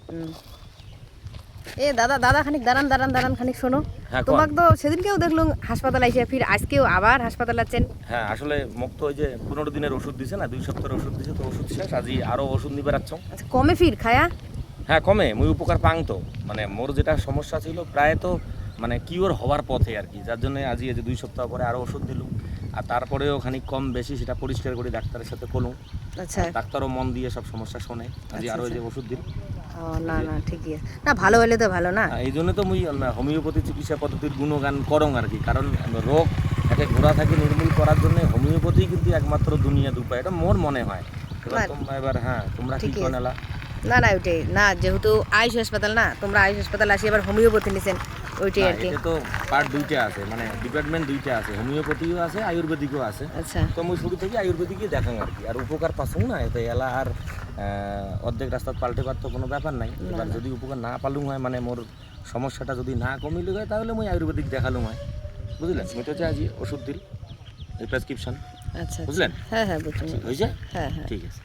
এ দাদা দাদা খানিক দাঁড়ান খানিক শোনো। হ্যাঁ, তোমাকে তো সেদিনকেও দেখলাম হাসপাতাল আইসে, ফির আজকেও আবার হাসপাতাল আছেন। হ্যাঁ আসলে মোক তো ওই যে 15 দিনের ওষুধ দিছে না, 2 সপ্তাহের ওষুধ দিছে, তো ওষুধ শেষ, আজই আরো ওষুধ নিবে রাখছ। আচ্ছা কমে ফির খায়া? হ্যাঁ কমে, মুই উপকার পাং তো, মানে মোর যেটা সমস্যা ছিল প্রায় তো মানে কিওর হওয়ার পথে আর কি, যার জন্য আজই এই যে 2 সপ্তাহ পরে আরো ওষুধ দিল। আর তারপরেও খানিক কম বেশি সেটা পরিষ্কার করে ডাক্তারের সাথে কলুম। আচ্ছা ডাক্তারও মন দিয়ে সব সমস্যা শোনে, আজই আচ্ছা, আরো এই যে আচ্ছা। ওষুধ দিল। ও না না ঠিকই আছে, না ভালো হলে তো ভালো না। এই জন্য তো মুই হোমিওপ্যাথি চিকিৎসা পদ্ধতির গুণগান করং আর কি, কারণ রোগ একে ঘোরা থাকে নির্মূল করার জন্য হোমিওপ্যাথি কিন্তু একমাত্র দুনিয়া দুপায়, এটা মোর মনে হয়। এবার এবার হ্যাঁ তোমরা কি ঠিকই করে আছে। নেলা? না না ওইটাই না, যেহেতু আয়ুষ হাসপাতাল না, তোমরা আয়ুষ হাসপাতাল আসি আবার হোমিওপ্যাথি নিছেন, ওইটাই না, আর কি। এটা তো পার্ট দুইটা আছে, মানে ডিপার্টমেন্ট দুইটা আছে, হোমিওপ্যাথিও আছে আয়ুর্বেদিকও আছে। আচ্ছা তো মুই শুরু থেকে আয়ুর্বেদিকই দেখাং আর কি, আর উপকার পাসুং না এতে এলা আর অর্ধেক রাস্তা পাল্টে পারতো কোনো ব্যাপার নাই। এবার যদি উপকার না পালুম হয়, মানে মোর সমস্যাটা যদি না কমিলে হয়, তাহলে মুই আয়ুর্বেদিক দেখালুম হয়, বুঝলেন? মুই তো আজ ওষুধ দিল, এই প্রেসক্রিপশন, আচ্ছা বুঝলেন? হ্যাঁ হ্যাঁ বুঝছি। হয়েছে? হ্যাঁ হ্যাঁ ঠিক আছে।